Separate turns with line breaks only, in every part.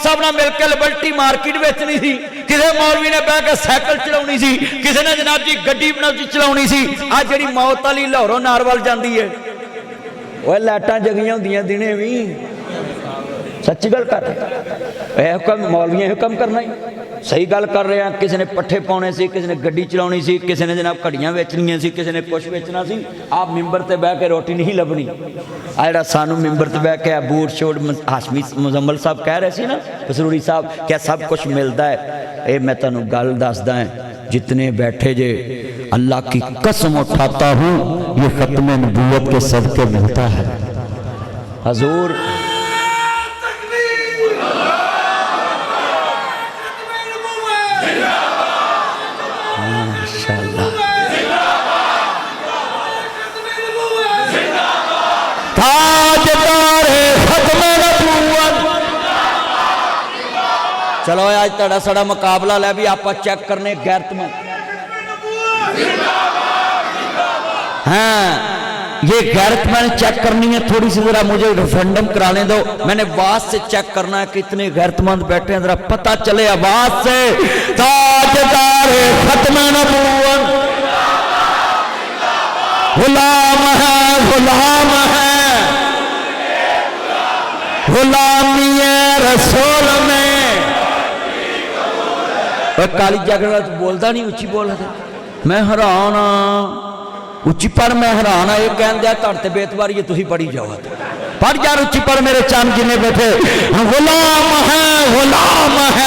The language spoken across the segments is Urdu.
صاحب نہ مل کے لبرٹی مارکیٹ بیچنی سی کسے مولوی نے بہ کے سائیکل چلاونی سی کسے نے جناب جی گڈی چلاونی سی آج جڑی موت والی لاہوروں ناروال جاندی ہے وہ لائٹاں جگیاں ہوندیاں دنے بھی سچی گل کر رہے ہیں حکم مولویاں حکم کرنا ہی صحیح گل کر رہے ہیں کسی نے پٹھے پاؤنے سی کسی نے گڈی چلاونی سی کسی نے جناب گھڑیاں ویچنیاں سی کسی نے کچھ ویچنا سی آپ ممبر تے بہ کے روٹی نہیں لبنی آئیڑا سانو ممبر تے بہ کے بوٹ شوٹ ہاشمی مزمل صاحب کہہ رہے سی نا بسروری صاحب کیا سب کچھ ملتا ہے اے میں تانوں گل دسدا ہے جتنے بیٹھے جے اللہ کی قسم اٹھاتا ہوں یہ ختم نبوت کے صدقے ملتا ہے حضور چلو آج تڑا سڑا مقابلہ لے بھی آپ چیک کرنے غیرت مند ہاں یہ غیرت میں نے چیک کرنی ہے تھوڑی سی ذرا مجھے ریفرنڈم کرانے دو میں نے آواز سے چیک کرنا ہے کتنے غیرت مند بیٹھے ہیں ذرا پتہ چلے آواز سے تاجدار ختم نبوت غلام ہے غلام ہے غلامی رسول میں کالی جاگرہ تو بولتا نہیں اچھی بول رہا تھا میں حیران اچھی پڑھ میں حیران یہ کہن دیا تڑتے بیتوار یہ تو ہی پڑھی جاؤ پڑھ یار اچھی پڑھ میرے چاند جنے بیٹھے غلام ہے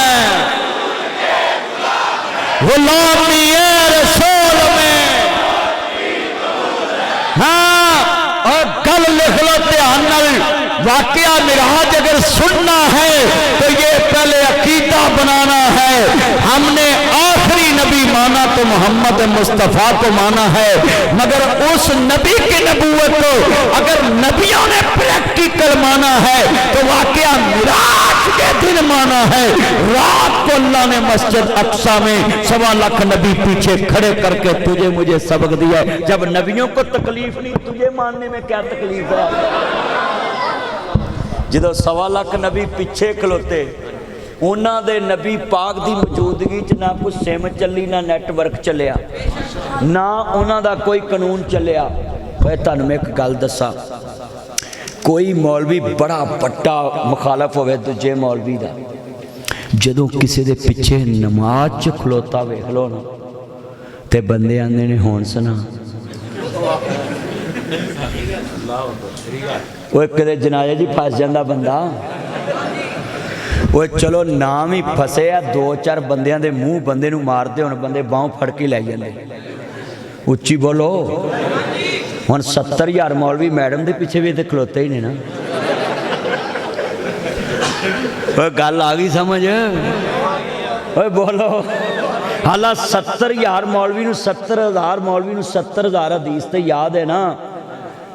غلامی رسول میں ہاں اور گل لکھ لو دھیان نال واقعہ معراج اگر سننا ہے تو یہ پہلے عقیدہ بنانا ہے ہم نے آخری نبی مانا تو محمد مصطفیٰ کو مانا ہے مگر اس نبی کی نبوت کو اگر نبیوں نے پریکٹیکل مانا ہے تو واقعہ معراج کے دن مانا ہے رات کو اللہ نے مسجد اقصی میں 1.25 لاکھ نبی پیچھے کھڑے کر کے تجھے مجھے سبق دیا جب نبیوں کو تکلیف نہیں تجھے ماننے میں کیا تکلیف ہے جدو 1.25 لاکھ نبی پیچھے کھلوتے انہاں دے نبی پاک دی موجودگی چ نہ کوئی سم چلی نہ نیٹ ورک چلیا نہ انہاں دا کوئی قانون چلیا اے تانوں میں ایک گل دساں کوئی مولوی بڑا بڑا مخالف ہوئے دوجے مولوی دا جدوں کسی دے پیچھے نماز چ کھلوتا ویکھ لو نا تے بندے آندے نے ہون سنا وہ کدے جنازے جی پھس جاندہ بندہ وہ چلو نام ہی پھسے یا 2-4 بندیاں دے منہ بندے نو مار دے ان بندے باؤں پھڑ کے لے جاندے اچھی بولو ہن 70,000 مولوی میڈم دے پیچھے بھی تے کھلوتے ہی نہیں نا وہ گل آ گئی سمجھ وہ بولو حالا 70,000 مولوی نو 70,000 مولوی نو 70,000 حدیث تے یاد ہے نا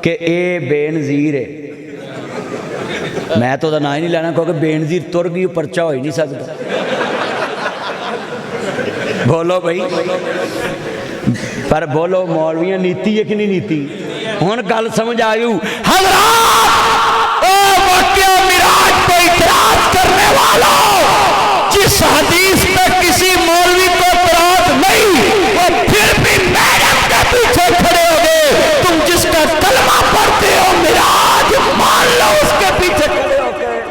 کہ اے بے نظیر ہے میں تو دا نہ ہی نہیں لینا کیونکہ بے نظیر تر گئی پرچہ ہو ہی نہیں سکتا بولو بھائی پر بولو مولویاں نیتی ہے کہ نہیں نیتی ہن گل سمجھ آئیو حضرات او واقعہ معراج پہ اعتراض کرنے والوں جس حدیث پہ کسی مولوی کو اعتراض نہیں وہ پھر بھی میڈم کے پیچھے کھڑے ہو گئے تم جس کا کلمہ پڑھتے ہو معراج مان لو اس کے پیچھے کھڑے ہو گئے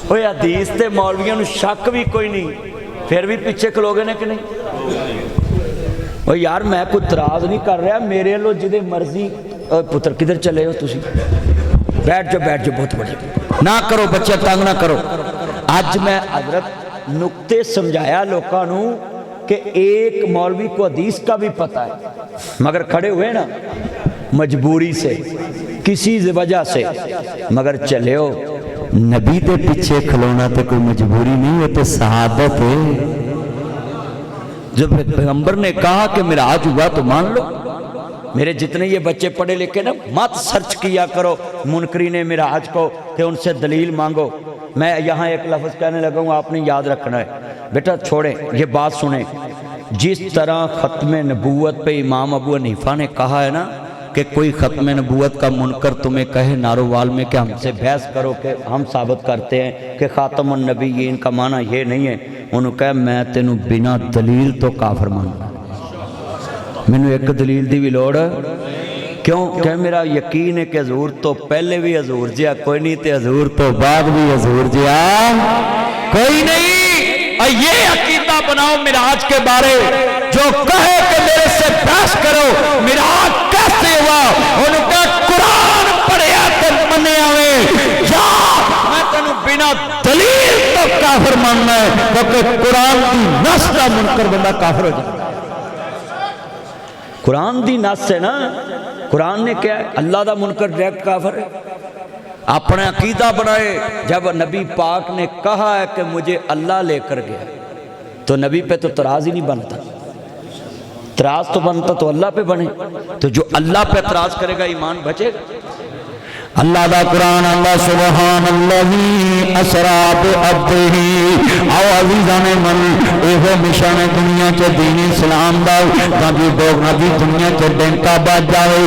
اوہ حدیث تے مولویوں نے شک بھی کوئی نہیں پھر بھی پیچھے کھلوگے نے کہ نہیں اوہ یار میں کوئی اعتراض نہیں کر رہا میرے لو جدے مرضی پتر کدھر چلے ہو تسی بیٹھ جو بہت بڑی نہ کرو بچے تنگ نہ کرو آج میں حضرت نکتے سمجھایا لوکانوں کہ ایک مولوی کو حدیث کا بھی پتہ ہے مگر کھڑے ہوئے نا مجبوری سے کسی وجہ سے مگر چلے ہو نبی دے پیچھے کھلونا تو کوئی مجبوری نہیں ہے تو سعادت ہے جب پیغمبر نے کہا کہ معراج ہوا تو مان لو میرے جتنے یہ بچے پڑھے لکھے نا مت سرچ کیا کرو منکرین معراج کو کہ ان سے دلیل مانگو میں یہاں ایک لفظ کہنے لگا ہوں آپ نے یاد رکھنا ہے بیٹا چھوڑیں یہ بات سنیں جس طرح ختم نبوت پہ امام ابو حنیفہ نے کہا ہے نا کہ کہ کوئی ختم نبوت کا منکر تمہیں کہے نارووال میں کہ ہم سے بحث کرو کہ ہم ثابت کرتے ہیں کہ خاتم النبیین کا معنی یہ نہیں ہے، انہوں کہا میں تینوں بنا دلیل تو کافر ماننا، مینوں ایک دلیل دی بھی لوڑ کیوں کہ میرا یقین ہے کہ حضور تو پہلے بھی حضور جیا کوئی نہیں تے حضور تو بعد بھی حضور جیا کوئی نہیں۔ اور یہ عقیدہ بناؤ معراج کے بارے، جو کہے کہ میرے سے بحث کرو معراج کیسے ہوا، انہوں کا قرآن پڑھیا تے منیا میں یا میں تینوں بنا دلیل تو کافر ماننا ہے، کیونکہ قرآن دی نص کا منکر بندہ کافر ہو جائے۔ قرآن دی نص ہے نا، قرآن نے کیا ہے؟ اللہ دا منکر ڈائریکٹ کافر ہے۔ اپنا عقیدہ بنائے، جب نبی پاک نے کہا ہے کہ مجھے اللہ لے کر گیا تو نبی پہ تو اعتراض ہی نہیں بنتا، اعتراض تو بنتا تو اللہ پہ بنے، تو جو اللہ پہ اعتراض کرے گا ایمان بچے گا۔ اللہ دا قرآن اللہ سبحان اللہ اسرا بعبدہ او عزیزان من ایہو مشان دنیا کے دین اسلام دا نبی دوگ نبی دنیا کے ڈنکا بات جاوے،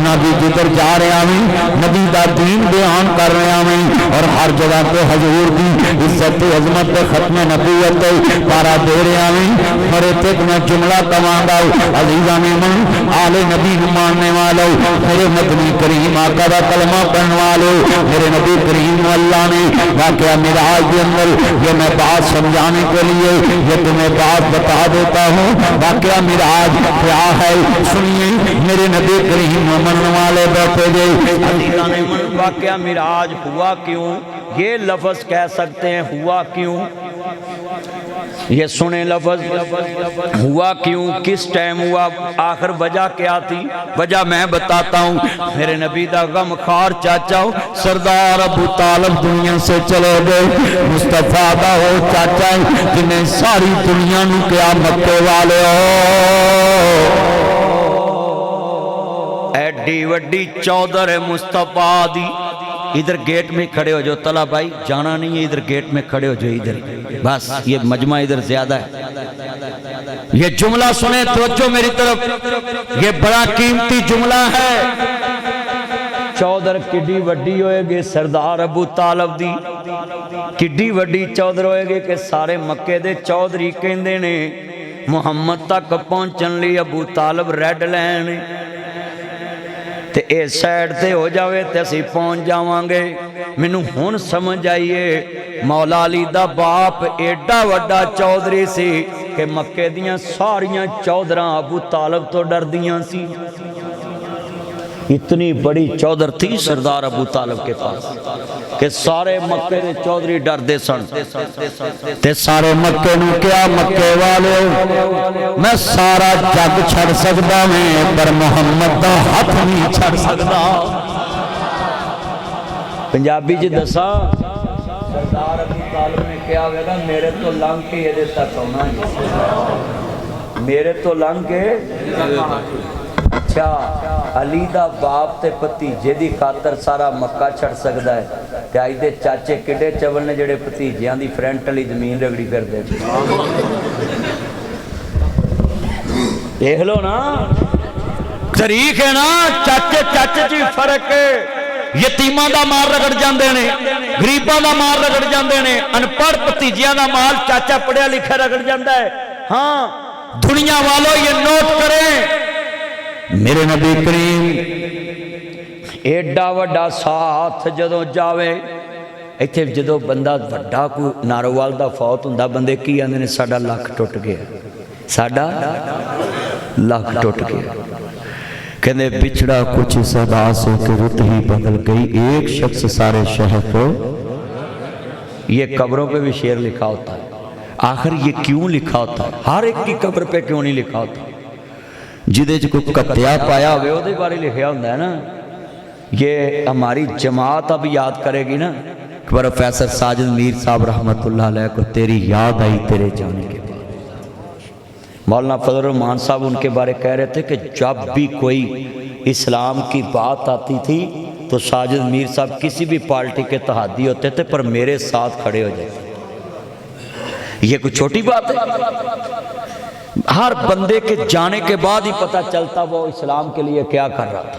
نبی جدر جا رہے آویں نبی دا دین بیان کر رہے آویں، اور ہر جگہ پہ حضور دی عزت عظمت ختم نبوت پارا دے رہے آویں۔ مرے تک میں جملہ کمان دا عزیزان من آل نبی ماننے والو، میرے مدنی کریم آقا دا کلمہ پڑھنے والے، میرے نبی کریم اللہ نے واقعہ معراج کے اندر یہ میں بات سمجھانے کے لیے یہ تمہیں بات بتا دیتا ہوں۔ واقعہ معراج کیا ہے سنیے، میرے نبی کریم مننے والے بیٹھے گئے۔ واقعہ معراج ہوا کیوں، یہ لفظ کہہ سکتے ہیں ہوا کیوں، یہ سنیں لفظ ہوا کیوں، کس ٹائم ہوا، آخر وجہ کیا تھی، وجہ میں بتاتا ہوں۔ میرے نبی دا غم خار چاچا ہوں سردار ابو طالب دنیا سے چلے گئے، مصطفیٰ دا ہو چاچا جنہیں ساری دنیا نو کیا مکے والے ہو، ایڈی وڈی چودر مصطفیٰ دی۔ ادھر گیٹ میں کھڑے ہو جو طلع بھائی جانا نہیں ہے، ادھر گیٹ میں کھڑے ہو جو ادھر، بس یہ مجمع ادھر زیادہ ہے۔ یہ جملہ سنیں توجہ میری طرف، یہ بڑا قیمتی جملہ ہے۔ چودر کڈی وڈی ہوئے گے سردار ابو طالب دی، کڈی وڈی چودر ہوئے گے کہ سارے مکے دے چودری کہندے نے محمد تک پہنچن لی ابو طالب ریڈ لین تے اے سائڈ تے ہو جاوے تے اسی پہنچ جاواں گے۔ مینوں ہن سمجھ آئیے مولا علی دا باپ ایڈا وڈا چودھری سی کہ مکے دیاں ساریاں چودھراں ابو طالب تو ڈر دیاں سی، اتنی بڑی چودھر تھی سردار ابو طالب کے پاس کہ سارے مکے دے چودھری ڈر دے سن تے سارے مکے نو کیا مکے والے میں سارا جگ چھڑ سکدا میں پر محمد دا ہاتھ نہیں چھڑ سکدا۔ پنجابی جی دسا سردار ابو طالب نے کیا ہوئے گا میرے تو لنگ کے یہ دیتا ہونا ہے، میرے تو لنگ کے اچھا علی دا باپ تے بھتیجے دی خاطر سارا مکہ چھڑ سکدا ہے تے آج دے چاچے کڈے چول نے جڑے بھتیجیاں دی فرنٹ والی زمین رگڑی کر دے۔ دیکھ لو نا طریق ہے نا، چاچے چاچے جی فرق ہے، یتیماں دا مال رگڑ جاندے نے، غریباں دا مال رگڑ جاندے نے، ان پڑھ بھتیجیاں دا مال چاچا پڑھیا لکھا رگڑ جاندا ہے۔ ہاں دنیا والوں یہ نوٹ کریں، میرے نبی کریم ایڈا وڈا ساتھ جدوں جاوے ایتھے جدوں بندہ وڈا کوئی نارووال دا فوت ہوندا بندے کی آندے نے ساڈا لکھ ٹوٹ گیا، ساڈا لکھ ٹوٹ گیا، کہندے بچھڑا کچھ صدا سے کہ رت ہی بدل گئی، ایک شخص سارے شہر کو۔ یہ قبروں پہ بھی شعر لکھا ہوتا ہے، آخر یہ کیوں لکھا ہوتا ہے، ہر ایک کی قبر پہ کیوں نہیں لکھا ہوتا، جدے جو کوئی کتیا پایا ہوئے وہ دے بارے لکھیا ہوندہ ہے نا۔ یہ ہماری جماعت اب یاد کرے گی نا، پروفیسر ساجد میر صاحب رحمت اللہ علیہ کو تیری یاد آئی تیرے جانے کے بعد۔ مولانا فضل الرحمان صاحب ان کے بارے کہہ رہے تھے کہ جب بھی کوئی اسلام کی بات آتی تھی تو ساجد میر صاحب کسی بھی پارٹی کے تحادی ہوتے تھے پر میرے ساتھ کھڑے ہو جاتے۔ یہ کوئی چھوٹی بات ہے، ہر بندے کے جانے کے بعد ہی پتہ چلتا وہ اسلام کے لیے کیا کر رہا تھا۔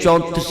34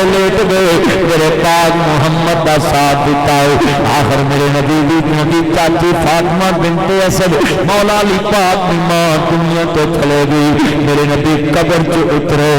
تے لیٹ گئے میرے پاک محمد دا ساتھ دیتا ہے آخر میرے نبی چاچی فاطمہ بنت اسد مولا علی پاک کی ماں دنیا تو چلے گئی میرے نبی قبر چ اترے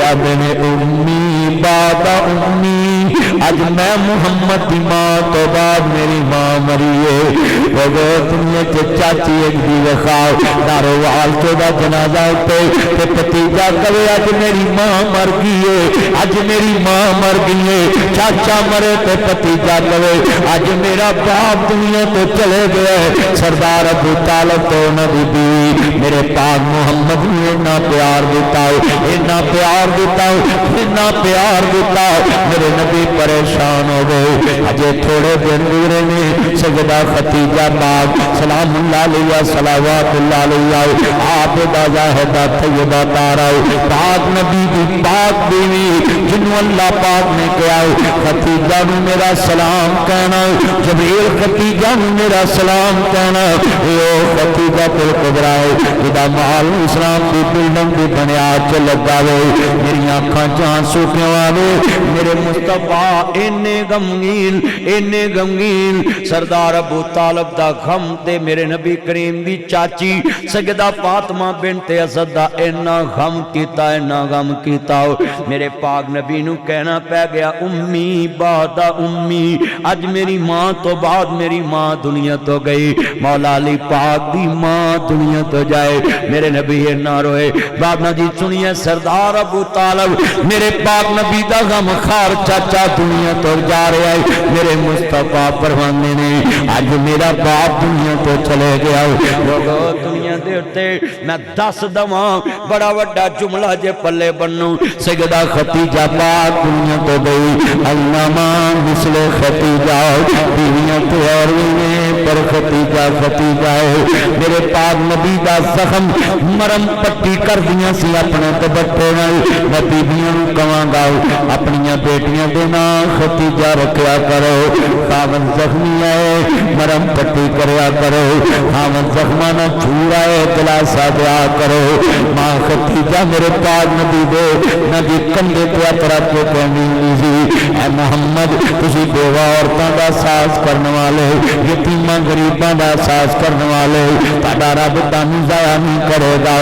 آدھے نے امی بابا امی اج میں محمد دی ماں تو بعد میری ماں مری ہے وہ دنیا تے چاچی ایک دی وخاؤ داروال تو دا جنازہ تے بھتیجا کہے اج میری ماں مر گئی ہے اج میری ماں مر گئی ہے چاچا مرے تے بھتیجا کہے اج میرا باپ دنیا تو چلے گیا ہے سردار ابو طالب تو نبی بیوی میرے پاک محمد نے اتنا پیار دیتا ہے اتنا پیار دیتا ہے اتنا پیار دیتا ہے میرے نبی پریشان ہو گئے اجے تھوڑے دن گزرے نے سیدہ ختیجہ پاک سلام اللہ علیہ صلوات اللہ علیہ آپ دا زاہدہ طیبہ تارا پاک نبی دی پاک بیوی جنہوں اللہ پاک نے کہا ختیجہ نے میرا سلام کہنا جبریل ختیجہ نے میرا سلام کہنا یہ ختیجہ پر قبرائے جدا محل اسلام کی بلڈنگ کی بنیاد چ لگا ہوئے میری آنکھاں جان سوکھنے والے میرے مصطفیٰ انے غمگین سردار ابو طالب دا غم تے میرے نبی کریم دی چاچی سیدہ فاطمہ بنت اسد دا اینا غم کیتا میرے پاک نبی نو کہنا پہ گیا امی بادا امی اج میری ماں تو بعد میری ماں دنیا تو گئی مولا علی پاک دی ماں دنیا تو جائے میرے نبی اینا روئے بابنا جی سنیے سردار ابو طالب میرے پاک نبی دا غم خار چاچا دنیا تو جا رہے ہیں میرے مصطفیٰ پروانے نے آج میرا باپ دنیا تو چلے گیا لوگو دنیا دیتے میں 10 دماں بڑا وڈا جملہ جے پلے بنوں سیدہ ختیجہ پاک دنیا تو گئی علامہ مثل ختیجہ بیویاں تو اور پر ختیجہ میرے پاک نبی دا زخم مرم پٹی کر دیا سی اپنے دوپٹے نال میں بیویاں کہاں گا اپنی بیٹیاں دے نام ختیجہ رکھیا کرو خاون زخمی ہے مرم پٹی کریا کرو خاون زخمہ نہ چھوڑا ہے دلاسا دیا کرو ماں ختیجہ میرے پاک نبی دے نبی کندے پہ اترا کے کہنی لیزی اے محمد تسی بیوہ عورتاں دا ساز کرنے والے یتیمہ غریباں دا ساز کرنے والے تاڑا رب تانو ضائع نہیں کرے گا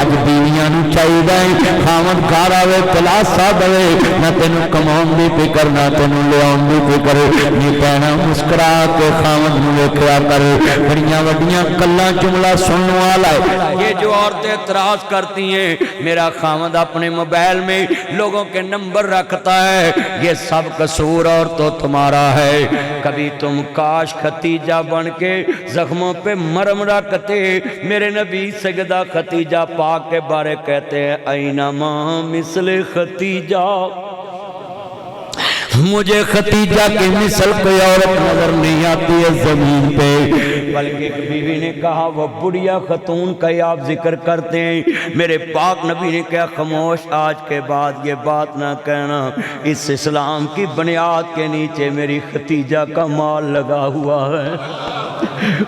اج بیویاں نو چاہیے گئے خاون گھر آوے دلاسا دے نہ تینو کماؤں دی فکر نہ تینو لیاؤں دی فکر یہ کہنا مسکرا کے خاون نو لکھیا کرے بڑیاں وڈیاں کلاں جملہ سننے والا ہے یہ جو عورتیں اعتراض کرتی ہیں میرا خاون اپنے موبائل میں لوگوں کے نمبر رکھتا ہے یہ سب قصور اور تو تمہارا ہے کبھی تم کاش ختیجہ بن کے زخموں پہ مرم رکھتے میرے نبی سیدہ ختیجہ پاک کے بارے کہتے ہیں اینما مثل ختیجہ مجھے ختیجہ کی مثل کوئی عورت نظر نہیں آتی ہے زمین پہ بلکہ ایک بیوی نے کہا وہ بڑیا خاتون کا ہی آپ ذکر کرتے ہیں میرے پاک نبی نے کہا خاموش آج کے بعد یہ بات نہ کہنا اس اسلام کی بنیاد کے نیچے میری ختیجہ کا مال لگا ہوا ہے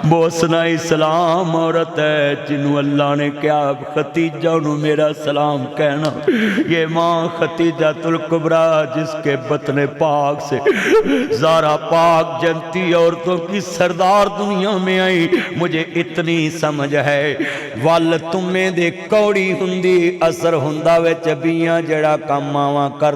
بوسنا اسلام عورت ہے جنہوں اللہ نے کیا ختیجہ انہوں میرا سلام کہنا یہ ماں ختیجہ الکبریٰ جس کے بطن پاک سے زارا پاک جنتی عورتوں کی سردار دنیا میں آئی مجھے اتنی سمجھ ہے وال تمہیں دے کوڑی ہندی اثر ہندہ وے چبیاں جڑا کام ماواں کر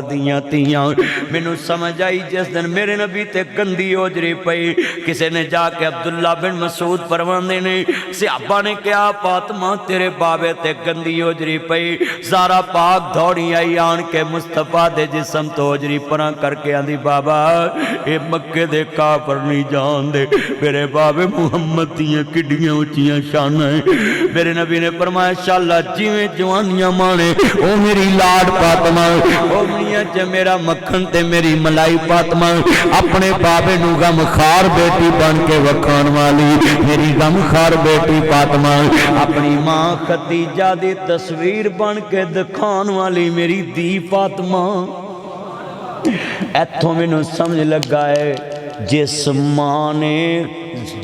دیاں تیاں مینوں سمجھ آئی جس دن میرے نبی تے گندی اوجری پئی کسے نے جا کہ عبداللہ بن مسعود پروانے نے صحابہ نے کیا فاطمہ تیرے بابے تے گندی اوجری پئی زارا پاک دھوڑی آئی آن کے مصطفیٰ دے جسم تو اوجری پران کر کے آندھی بابا اے مکے دے کافر نہیں جان دے میرے بابے محمد دیاں کڈیاں اچیاں شان ہیں میرے نبی نے فرمایا انشاءاللہ جیویں جوانیاں مانے او میری لاڈ فاطمہ او میاں جے میرا مکھن تے میری ملائی فاطمہ اپنے بابے نو غم خار بیٹی بن کے وکھان والی میری غم خار بیٹی فاطمہ اپنی ماں ختیجہ دی تصویر بن کے دکھان والی میری دی فاطمہ ایتھوں میں نو سمجھ لگا ہے جس ماں نے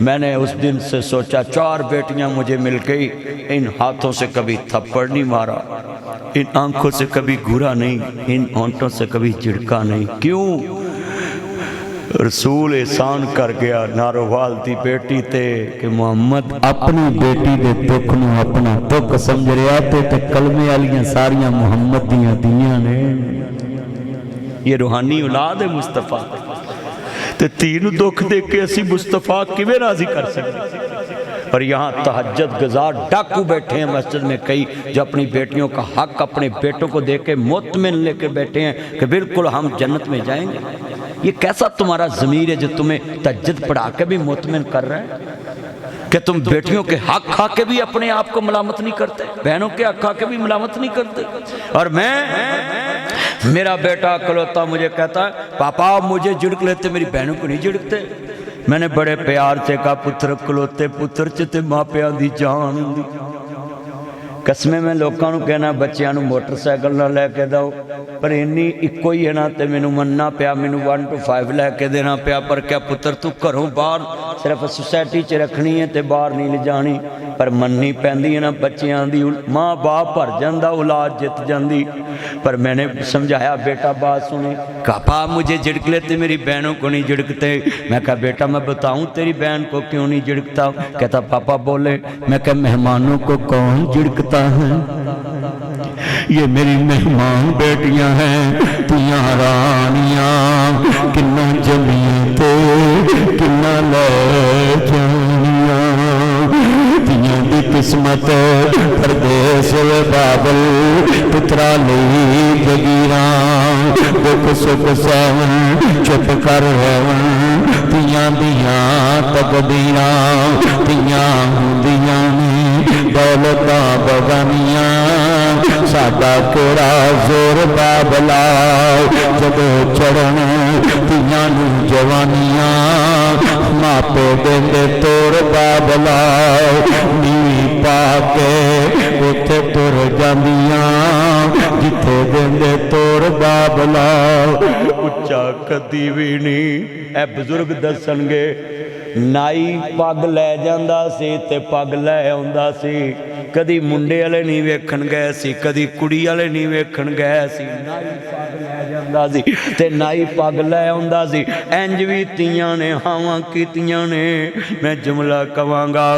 میں نے اس دن سے سوچا 4 بیٹیاں مجھے مل گئی، ان ہاتھوں سے کبھی تھپڑ نہیں مارا، ان آنکھوں سے کبھی گھورا نہیں، ان ہونٹوں سے کبھی جھڑکا نہیں۔ کیوں؟ رسول احسان کر گیا نارووال دی بیٹی تے کہ محمد
اپنی بیٹی دے دکھ نو اپنا دکھ سمجھ رہا تے کلمے والیاں ساریاں محمد دیاں دیاں نے۔
یہ روحانی اولاد ہے مصطفیٰ، تے تین دکھ دے کے اسی مصطفیٰ کیویں راضی کر سکتے؟ اور یہاں تہجد گزار ڈاکو بیٹھے ہیں مسجد میں کئی، جو اپنی بیٹیوں کا حق اپنے بیٹوں کو دے کے مطمئن لے کے بیٹھے ہیں کہ بالکل ہم جنت میں جائیں گے۔ یہ کیسا تمہارا ضمیر ہے جو تمہیں تہجد پڑھا کے بھی مطمئن کر رہا ہے کہ تم بیٹیوں کے حق کھا کے بھی اپنے آپ کو ملامت نہیں کرتے، بہنوں کے حق کھا کے بھی ملامت نہیں کرتے؟ اور میرا بیٹا اکلوتا مجھے کہتا ہے پاپا مجھے جھڑک لیتے، میری بہنوں کو نہیں جھڑکتے۔ میں نے بڑے پیار سے کہا پتر اکلوتے پتر چتے ماں پیاں دی جان دی۔ قسمیں میں لوکاں نو کہنا بچیاں نو موٹر سائیکل نہ لے کے دو، پر انی اکو ہی ہے نا تے مینوں مننا پیا، مینوں 1 to 5 لے کے دینا پیا، پر کیا پتر تو گھروں باہر صرف سوسائٹی چ رکھنی ہے تے باہر نہیں لے جانی، پر مننی پیندی ہے نا بچیاں دی، ماں باپ بھر جاندا اولاد جت جاندی۔ پر میں نے سمجھایا بیٹا بات سنی، پاپا مجھے جھڑک لیتے میری بہنوں کو نہیں جھڑکتے۔ میں کہا بیٹا میں بتاؤں تیری بہن کو کیوں نہیں جھڑکتا؟ کہتا پاپا بولے۔ میں کہا مہمانوں کو کون جھڑکتا ہے؟ یہ میری مہمان بیٹیاں ہیں، تیاں رانیاں کنہ جمیتے کنہ لے جانیاں، تیاں دی قسمت پردیس بابل پترا لئی جگیراں، دکھ سکھ سہون چپ کر رہون، تیاں دیاں تقدیراں، تیاں ہوندیاں نے دولتاں بغانیاں، ساڈا کیڑا زور بابلا جب چڑھن تیاں نو جوانیاں، ماپے دیندے توڑ بابلا نیوی پا کے اوتھے تر جاندیاں، جتھے دیندے توڑ بابلا۔ اچا کدی وی نہیں اے بزرگ دسن گے، نائی پگ لے جاندا سی تے پگ لے آوندا سی، کدی منڈے والے نہیں ویکھن گئے سی، کدی کڑی والے نہیں ویکھن گئے سی، نائی پگ لے جاندا سی تے نائی پگ لے آوندا سی۔ انج وی تیاں نے ہاواں کیتیاں نے، میں جملہ کواں گا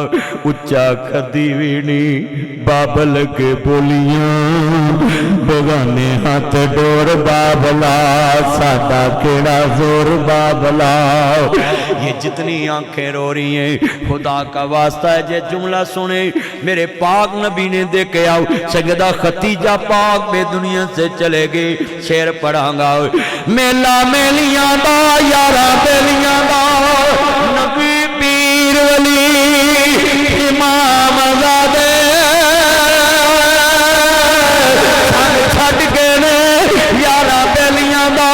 اچا کدی وی نہیں بابل کے بولیاں، بغانے ہاتھ ڈور بابلا، ساڈا کیڑا زور بابلا۔ یہ جتنی آنکھیں رو رہی ہیں خدا کا واسطہ ہے جے جملہ سنے میرے پاک نبی نے دے کے آؤ، سیدہ ختیجہ پاک بے دنیا سے چلے گئے۔ شعر پڑھاں گا میلا میلیاں دا یارا بیلیاں دا، نبی پیر ولی امام زادے چھٹ کے نے یارا بیلیاں دا۔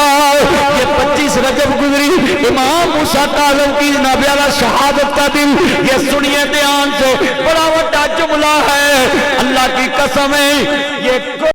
یہ 25 رجب گزری، امام موسیٰ کاظم کی جناب والا شہادت کا دن، یہ سنیے دھیان سے، بڑا وڈا جملہ ہے، اللہ کی قسم ہے یہ